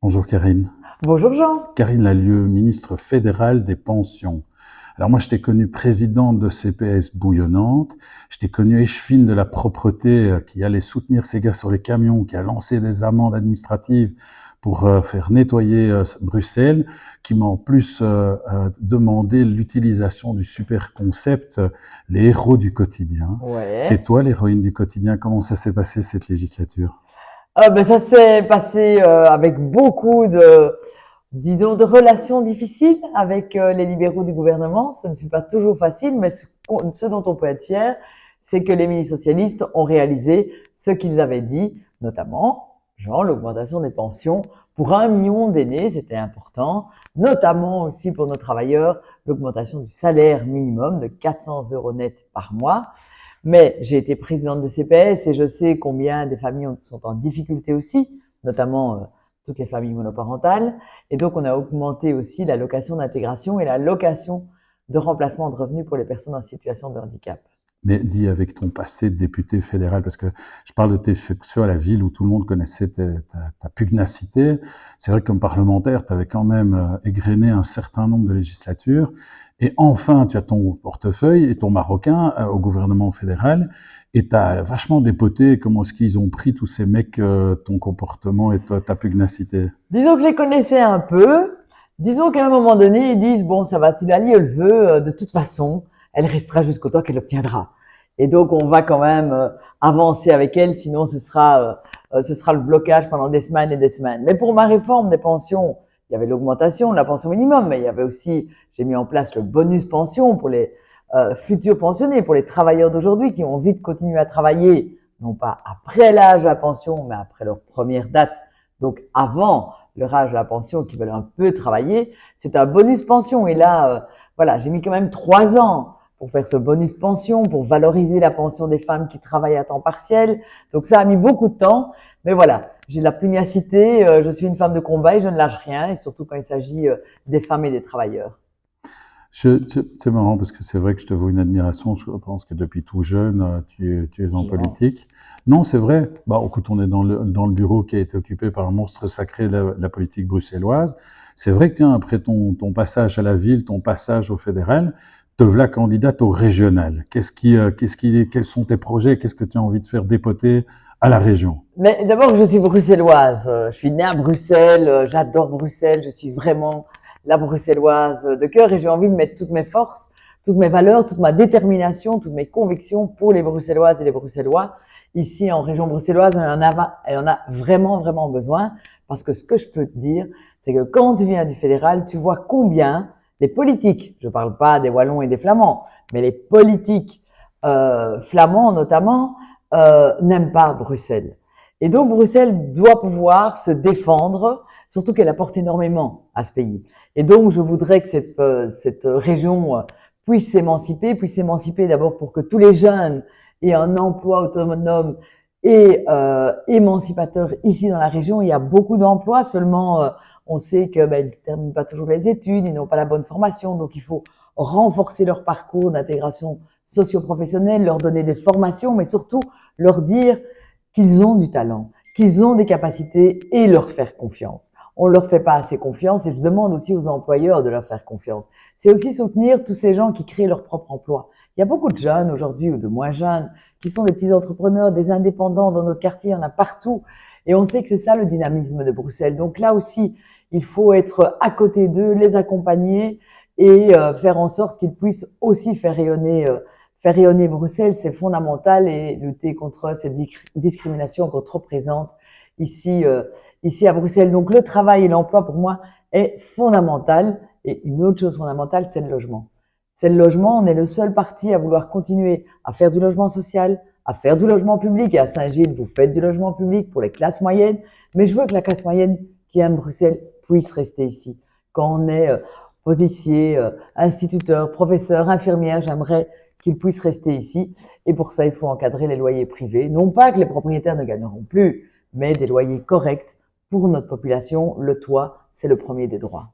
Bonjour Karine. Bonjour Jean. Karine Lallieu, ministre fédérale des pensions. Alors moi, je t'ai connue présidente de CPS bouillonnante, je t'ai connue échevine de la propreté qui allait soutenir ces gars sur les camions, qui a lancé des amendes administratives pour faire nettoyer Bruxelles, qui m'a en plus demandé l'utilisation du super concept les héros du quotidien. C'est Ouais. toi l'héroïne du quotidien. Comment ça s'est passé cette législature? Ça s'est passé avec beaucoup disons, de relations difficiles avec les libéraux du gouvernement. Ce ne fut pas toujours facile, mais ce dont on peut être fier, c'est que les ministres socialistes ont réalisé ce qu'ils avaient dit, notamment, Jean, l'augmentation des pensions pour 1 million d'aînés, c'était important, notamment aussi pour nos travailleurs, l'augmentation du salaire minimum de 400 euros net par mois. Mais j'ai été présidente de CPS et je sais combien des familles sont en difficulté aussi, notamment toutes les familles monoparentales. Et donc, on a augmenté aussi l'allocation d'intégration et l'allocation de remplacement de revenus pour les personnes en situation de handicap. Mais dis avec ton passé de député fédéral, parce que je parle de tes fonctions à la ville où tout le monde connaissait ta pugnacité. C'est vrai que comme parlementaire, tu avais quand même égrené un certain nombre de législatures. Et enfin, tu as ton portefeuille et ton marocain au gouvernement fédéral. Et tu as vachement dépoté comment est-ce qu'ils ont pris tous ces mecs, ton comportement et ta pugnacité. Disons que je les connaissais un peu. Disons qu'à un moment donné, ils disent, bon, ça va, si Lali le veut, de toute façon, elle restera jusqu'au temps qu'elle l'obtiendra. Et donc, on va quand même avancer avec elle, sinon ce sera le blocage pendant des semaines et des semaines. Mais pour ma réforme des pensions, il y avait l'augmentation de la pension minimum, mais il y avait aussi, j'ai mis en place le bonus pension pour les futurs pensionnés, pour les travailleurs d'aujourd'hui qui ont envie de continuer à travailler, non pas après l'âge de la pension, mais après leur première date, donc avant leur âge de la pension, qui veulent un peu travailler, c'est un bonus pension. Et là, voilà, j'ai mis quand même 3 ans pour faire ce bonus pension, pour valoriser la pension des femmes qui travaillent à temps partiel. Donc ça a mis beaucoup de temps. Mais voilà, j'ai de la pugnacité, je suis une femme de combat et je ne lâche rien, et surtout quand il s'agit des femmes et des travailleurs. C'est marrant parce que c'est vrai que je te vois une admiration. Je pense que depuis tout jeune, tu es en Genre, politique. Non, c'est vrai. Bah, écoute, on est dans le bureau qui a été occupé par un monstre sacré de la politique bruxelloise. C'est vrai que, tiens, après ton passage à la ville, ton passage au fédéral, te voilà candidate au régional. Quels sont tes projets? Qu'est-ce que tu as envie de faire dépoter à la région? mais d'abord, je suis bruxelloise. Je suis née à Bruxelles. J'adore Bruxelles. Je suis vraiment la bruxelloise de cœur et j'ai envie de mettre toutes mes forces, toutes mes valeurs, toute ma détermination, toutes mes convictions pour les Bruxelloises et les Bruxellois. Ici, en région bruxelloise, elle en a vraiment, vraiment besoin parce que ce que je peux te dire, c'est que quand tu viens du fédéral, tu vois combien les politiques, je parle pas des Wallons et des Flamands, mais les politiques flamands notamment, n'aiment pas Bruxelles. Et donc Bruxelles doit pouvoir se défendre, surtout qu'elle apporte énormément à ce pays. Et donc je voudrais que cette région puisse s'émanciper d'abord pour que tous les jeunes aient un emploi autonome et émancipateur ici dans la région. Il y a beaucoup d'emplois, seulement on sait que ils ne terminent pas toujours les études, ils n'ont pas la bonne formation, donc il faut renforcer leur parcours d'intégration socio-professionnelle, leur donner des formations, mais surtout leur dire qu'ils ont du talent, qu'ils ont des capacités et leur faire confiance. On leur fait pas assez confiance et je demande aussi aux employeurs de leur faire confiance. C'est aussi soutenir tous ces gens qui créent leur propre emploi. Il y a beaucoup de jeunes aujourd'hui ou de moins jeunes qui sont des petits entrepreneurs, des indépendants dans notre quartier, il y en a partout. Et on sait que c'est ça le dynamisme de Bruxelles. Donc là aussi, il faut être à côté d'eux, les accompagner et faire en sorte qu'ils puissent aussi faire rayonner Bruxelles, c'est fondamental et lutter contre cette discrimination encore trop présente ici, ici à Bruxelles. Donc le travail et l'emploi pour moi est fondamental. Et une autre chose fondamentale, c'est le logement. C'est le logement. On est le seul parti à vouloir continuer à faire du logement social, à faire du logement public. Et à Saint-Gilles, vous faites du logement public pour les classes moyennes. Mais je veux que la classe moyenne qui aime Bruxelles puisse rester ici. Quand on est policier, instituteur, professeur, infirmière, j'aimerais qu'ils puissent rester ici. Et pour ça, il faut encadrer les loyers privés. Non pas que les propriétaires ne gagneront plus, mais des loyers corrects pour notre population. Le toit, c'est le premier des droits.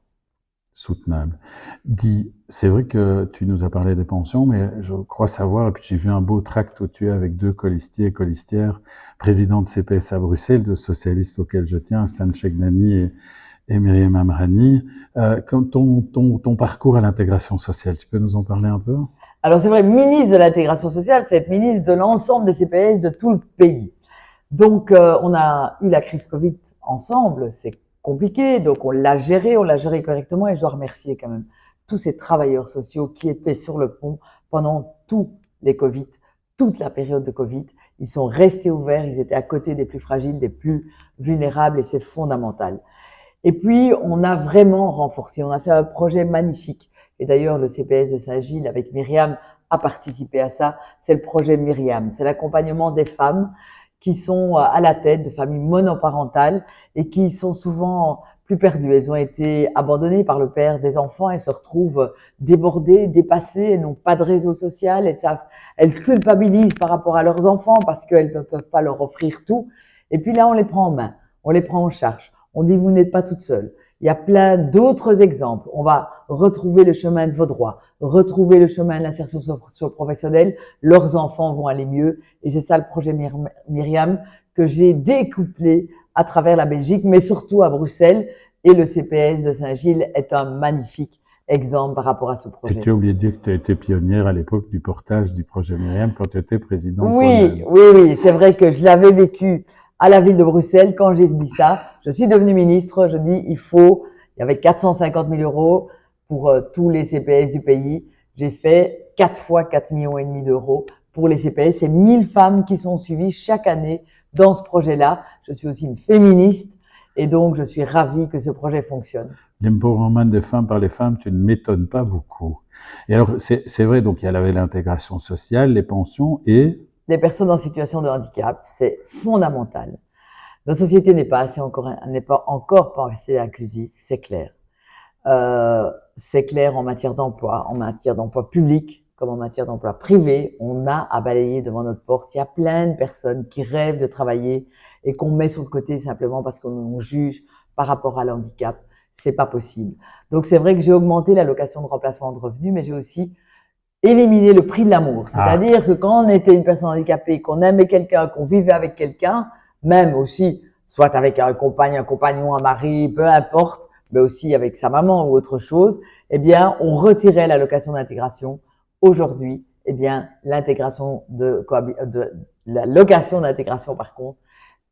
soutenable. Dis, c'est vrai que tu nous as parlé des pensions, mais je crois savoir, et puis j'ai vu un beau tract où tu es avec deux colistiers et colistières, présidents de CPS à Bruxelles, deux socialistes auxquels je tiens, Hassan Chegnani et Myriam Amrani. Comme ton parcours à l'intégration sociale, tu peux nous en parler un peu? Alors c'est vrai, ministre de l'intégration sociale, c'est être ministre de l'ensemble des CPS de tout le pays. Donc on a eu la crise Covid ensemble, c'est compliqué, donc on l'a géré correctement et je dois remercier quand même tous ces travailleurs sociaux qui étaient sur le pont pendant tous les Covid, toute la période de Covid. Ils sont restés ouverts, ils étaient à côté des plus fragiles, des plus vulnérables et c'est fondamental. Et puis, on a vraiment renforcé, on a fait un projet magnifique. Et d'ailleurs, le CPS de Saint-Gilles, avec Myriam, a participé à ça. C'est le projet Myriam. C'est l'accompagnement des femmes qui sont à la tête de familles monoparentales et qui sont souvent plus perdues. Elles ont été abandonnées par le père des enfants. Elles se retrouvent débordées, dépassées. Elles n'ont pas de réseau social. Elles culpabilisent par rapport à leurs enfants parce qu'elles ne peuvent pas leur offrir tout. Et puis là, on les prend en main. On les prend en charge. On dit, vous n'êtes pas toute seule. Il y a plein d'autres exemples. On va retrouver le chemin de vos droits, retrouver le chemin de l'insertion socio-professionnelle. Leurs enfants vont aller mieux. Et c'est ça le projet Myriam que j'ai découplé à travers la Belgique, mais surtout à Bruxelles. Et le CPS de Saint-Gilles est un magnifique exemple par rapport à ce projet. Et tu as oublié de dire que tu as été pionnière à l'époque du portage du projet Myriam quand tu étais présidente. Oui, c'est vrai que je l'avais vécu à la ville de Bruxelles. Quand j'ai dit ça, je suis devenue ministre. Je dis, il y avait 450 000 euros pour tous les CPS du pays. J'ai fait 4 fois 4,5 millions d'euros pour les CPS. C'est 1000 femmes qui sont suivies chaque année dans ce projet-là. Je suis aussi une féministe et donc je suis ravie que ce projet fonctionne. L'empowerment des femmes par les femmes, tu ne m'étonnes pas beaucoup. Et alors, c'est vrai, donc il y avait l'intégration sociale, les pensions et des personnes en situation de handicap, c'est fondamental. Notre société n'est pas encore pas assez inclusive, c'est clair. C'est clair en matière d'emploi public comme en matière d'emploi privé. On a à balayer devant notre porte. Il y a plein de personnes qui rêvent de travailler et qu'on met sur le côté simplement parce qu'on juge par rapport à l'handicap. C'est pas possible. Donc c'est vrai que j'ai augmenté l'allocation de remplacement de revenus, mais j'ai aussi éliminé le prix de l'amour. C'est-à-dire que quand on était une personne handicapée, qu'on aimait quelqu'un, qu'on vivait avec quelqu'un, même aussi, soit avec un compagnon, un mari, peu importe, mais aussi avec sa maman ou autre chose, eh bien, on retirait l'allocation d'intégration. Aujourd'hui, eh bien, la location d'intégration, par contre,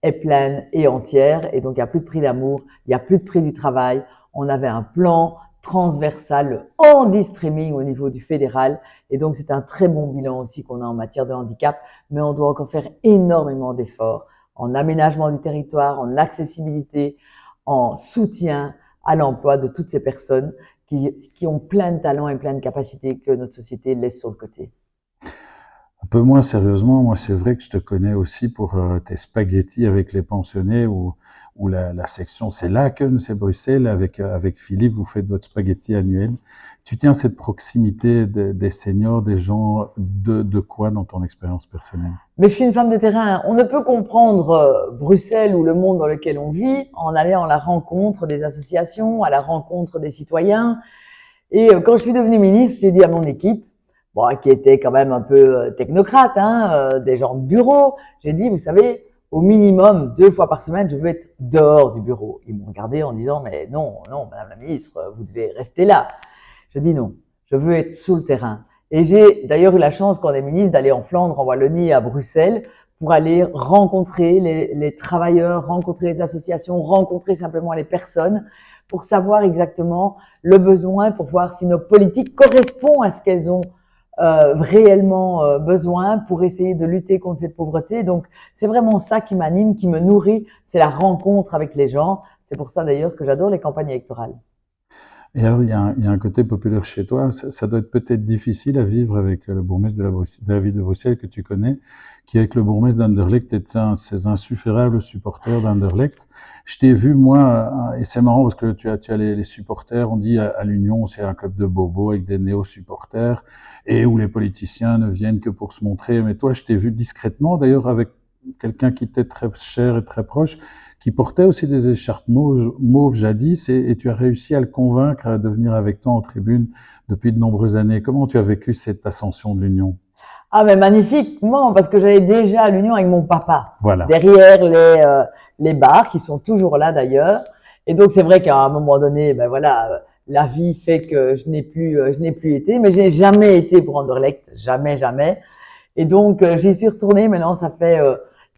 est pleine et entière. Et donc, il n'y a plus de prix d'amour, il n'y a plus de prix du travail. On avait un plan transversal handi-streaming au niveau du fédéral. Et donc, c'est un très bon bilan aussi qu'on a en matière de handicap. Mais on doit encore faire énormément d'efforts en aménagement du territoire, en accessibilité, en soutien à l'emploi de toutes ces personnes qui ont plein de talents et plein de capacités que notre société laisse sur le côté. Un peu moins sérieusement, moi c'est vrai que je te connais aussi pour tes spaghettis avec les pensionnés ou la section, c'est Laken, c'est Bruxelles, avec Philippe, vous faites votre spaghetti annuel. Tu tiens cette proximité des seniors, des gens, de quoi dans ton expérience personnelle? Mais je suis une femme de terrain. On ne peut comprendre Bruxelles ou le monde dans lequel on vit en allant à la rencontre des associations, à la rencontre des citoyens. Et quand je suis devenue ministre, j'ai dit à mon équipe, qui était quand même un peu technocrate, des gens de bureau, j'ai dit, vous savez, au minimum 2 fois par semaine, je veux être dehors du bureau. Ils m'ont regardé en disant, mais non, Madame la ministre, vous devez rester là. Je dis non, je veux être sous le terrain. Et j'ai d'ailleurs eu la chance, quand on est ministre, d'aller en Flandre, en Wallonie, à Bruxelles, pour aller rencontrer les travailleurs, rencontrer les associations, rencontrer simplement les personnes, pour savoir exactement le besoin, pour voir si nos politiques correspondent à ce qu'elles ont réellement besoin pour essayer de lutter contre cette pauvreté. Donc, c'est vraiment ça qui m'anime, qui me nourrit, c'est la rencontre avec les gens. C'est pour ça d'ailleurs que j'adore les campagnes électorales. Et alors, il y a un côté populaire chez toi. Ça doit être peut-être difficile à vivre avec le bourgmestre de la ville de Bruxelles que tu connais, qui avec le bourgmestre d'Anderlecht est ces insuférables supporters d'Anderlecht. Je t'ai vu, moi, et c'est marrant parce que tu as les supporters, on dit à l'Union, c'est un club de bobos avec des néo-supporters, et où les politiciens ne viennent que pour se montrer. Mais toi, je t'ai vu discrètement, d'ailleurs, avec quelqu'un qui était très cher et très proche, qui portait aussi des écharpes mauves jadis, et tu as réussi à le convaincre de venir avec toi en tribune depuis de nombreuses années. Comment tu as vécu cette ascension de l'Union? Ah, mais magnifiquement, parce que j'allais déjà à l'Union avec mon papa, Voilà. derrière les bars, qui sont toujours là d'ailleurs. Et donc, c'est vrai qu'à un moment donné, ben voilà, la vie fait que je n'ai plus été, mais je n'ai jamais été pour Anderlecht, jamais, jamais. Et donc, j'y suis retournée. Maintenant, ça fait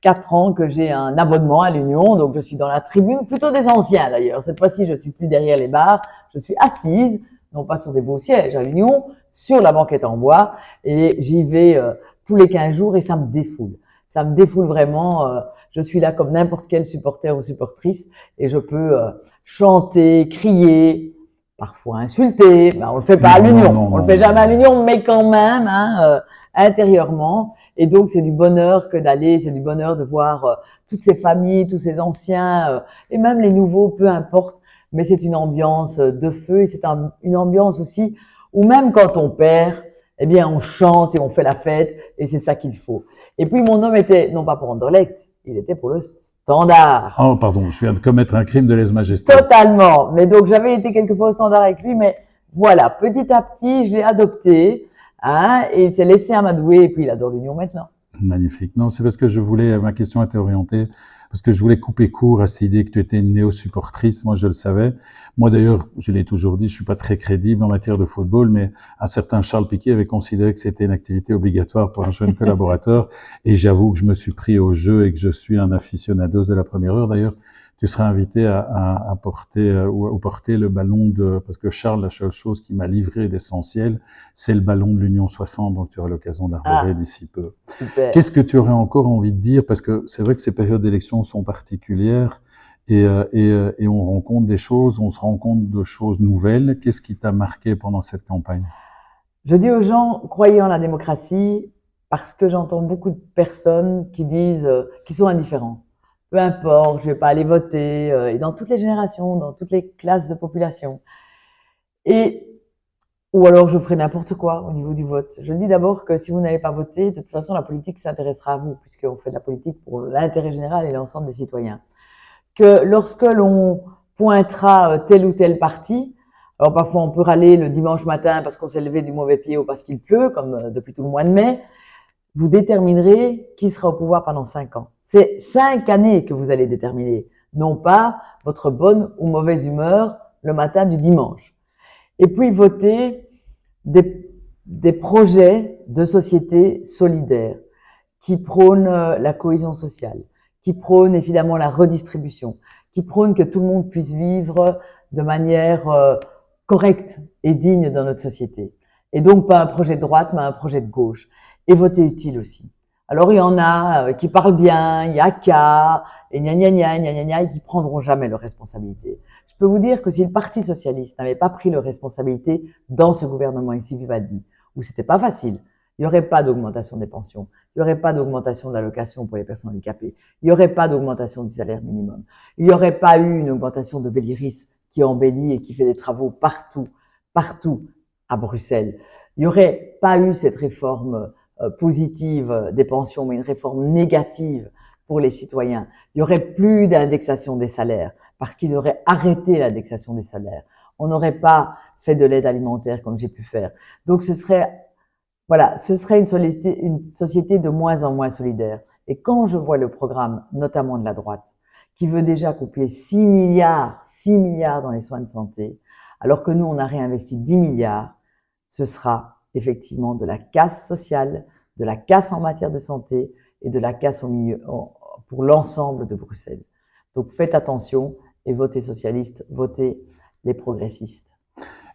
4 ans que j'ai un abonnement à l'Union. Donc, je suis dans la tribune, plutôt des anciens d'ailleurs. Cette fois-ci, je suis plus derrière les bars. Je suis assise, non pas sur des beaux sièges à l'Union, sur la banquette en bois. Et j'y vais tous les 15 jours et ça me défoule. Ça me défoule vraiment. Je suis là comme n'importe quel supporter ou supportrice et je peux chanter, crier, parfois insulter. Ben, on le fait pas à l'Union. On le fait jamais à l'Union, mais quand même, intérieurement. Et donc, c'est du bonheur que d'aller, c'est du bonheur de voir toutes ces familles, tous ces anciens, et même les nouveaux, peu importe. Mais c'est une ambiance de feu et c'est une ambiance aussi où même quand on perd, eh bien, on chante et on fait la fête et c'est ça qu'il faut. Et puis, mon homme était, non pas pour Anderlecht, il était pour le Standard. Oh, pardon, je viens de commettre un crime de lèse-majesté. Totalement. Mais donc, j'avais été quelquefois au Standard avec lui, mais voilà, petit à petit, je l'ai adopté, et il s'est laissé amadouer et puis il adore l'Union maintenant. Magnifique. Non, c'est parce que ma question était orientée, parce que je voulais couper court à cette idée que tu étais une néo-supportrice. Moi, je le savais. Moi, d'ailleurs, je l'ai toujours dit, je suis pas très crédible en matière de football, mais un certain Charles Piquet avait considéré que c'était une activité obligatoire pour un jeune collaborateur. Et j'avoue que je me suis pris au jeu et que je suis un aficionados de la première heure. D'ailleurs, tu seras invité à porter ou porter le ballon parce que Charles, la seule chose qui m'a livré d'essentiel, c'est le ballon de l'Union 60, donc tu auras l'occasion d'arborer d'ici peu. Super. Qu'est-ce que tu aurais encore envie de dire? Parce que c'est vrai que ces périodes d'élection sont particulières et on rencontre des choses, on se rend compte de choses nouvelles. Qu'est-ce qui t'a marqué pendant cette campagne? Je dis aux gens, croyez en la démocratie, parce que j'entends beaucoup de personnes qui disent, qui sont indifférents. Peu importe, je vais pas aller voter, et dans toutes les générations, dans toutes les classes de population. Ou alors je ferai n'importe quoi au niveau du vote. Je dis d'abord que si vous n'allez pas voter, de toute façon, la politique s'intéressera à vous, puisqu'on fait de la politique pour l'intérêt général et l'ensemble des citoyens. Que lorsque l'on pointera tel ou tel parti, alors parfois on peut râler le dimanche matin parce qu'on s'est levé du mauvais pied ou parce qu'il pleut, comme depuis tout le mois de mai, vous déterminerez qui sera au pouvoir pendant 5 ans. C'est 5 années que vous allez déterminer, non pas votre bonne ou mauvaise humeur le matin du dimanche. Et puis voter des projets de société solidaire qui prônent la cohésion sociale, qui prônent évidemment la redistribution, qui prônent que tout le monde puisse vivre de manière correcte et digne dans notre société. Et donc pas un projet de droite, mais un projet de gauche. Et voter utile aussi. Alors il y en a qui parlent bien, il y a qu'à, et gna gna gna gna gna gna, et qui prendront jamais leurs responsabilités. Je peux vous dire que si le Parti socialiste n'avait pas pris leurs responsabilités dans ce gouvernement ici, Vivaldi, où c'était pas facile, il n'y aurait pas d'augmentation des pensions, il n'y aurait pas d'augmentation de l'allocation pour les personnes handicapées, il n'y aurait pas d'augmentation du salaire minimum, il n'y aurait pas eu une augmentation de Belliris qui embellit et qui fait des travaux partout à Bruxelles. Il n'y aurait pas eu cette réforme positive des pensions, mais une réforme négative pour les citoyens. Il n'y aurait plus d'indexation des salaires parce qu'ils auraient arrêté l'indexation des salaires. On n'aurait pas fait de l'aide alimentaire comme j'ai pu faire. Donc ce serait une société de moins en moins solidaire. Et quand je vois le programme, notamment de la droite, qui veut déjà couper 6 milliards dans les soins de santé, alors que nous, on a réinvesti 10 milliards, ce sera effectivement de la casse sociale, de la casse en matière de santé et de la casse pour l'ensemble de Bruxelles. Donc faites attention et votez socialiste, votez les progressistes.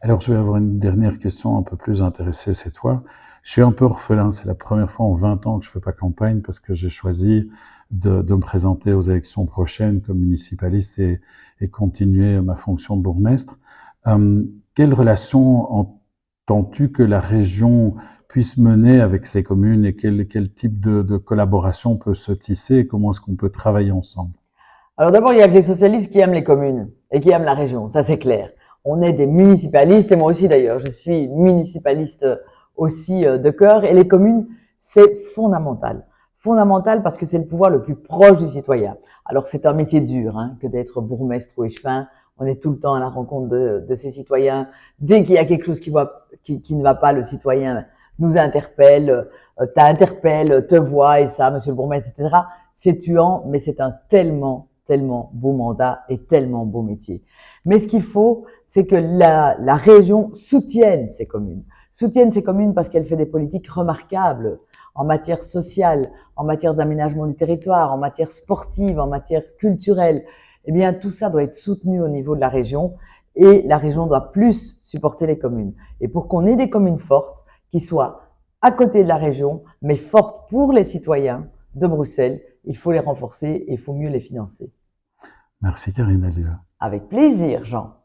Alors, je vais avoir une dernière question un peu plus intéressée cette fois. Je suis un peu orphelin. C'est la première fois en 20 ans que je fais pas campagne parce que j'ai choisi de me présenter aux élections prochaines comme municipaliste et continuer ma fonction de bourgmestre. Quelle relation entends-tu que la région puisse mener avec ces communes et quel type de collaboration peut se tisser et comment est-ce qu'on peut travailler ensemble? Alors d'abord, il y a les socialistes qui aiment les communes et qui aiment la région, ça c'est clair. On est des municipalistes, et moi aussi d'ailleurs, je suis municipaliste aussi de cœur, et les communes, c'est fondamental. fondamental parce que c'est le pouvoir le plus proche du citoyen. Alors c'est un métier dur hein, que d'être bourgmestre ou échevin. On est tout le temps à la rencontre de ces citoyens. Dès qu'il y a quelque chose qui ne va pas, le citoyen nous interpelle, t'interpelle, te voit et ça, monsieur le bourgmestre, etc. C'est tuant, mais c'est un tellement beau mandat et tellement beau métier. Mais ce qu'il faut, c'est que la région soutienne ces communes. Soutienne ces communes parce qu'elle fait des politiques remarquables en matière sociale, en matière d'aménagement du territoire, en matière sportive, en matière culturelle. Eh bien, tout ça doit être soutenu au niveau de la région et la région doit plus supporter les communes. Et pour qu'on ait des communes fortes, qui soient à côté de la région, mais fortes pour les citoyens de Bruxelles, il faut les renforcer et il faut mieux les financer. Merci Karine Allieu. Avec plaisir, Jean.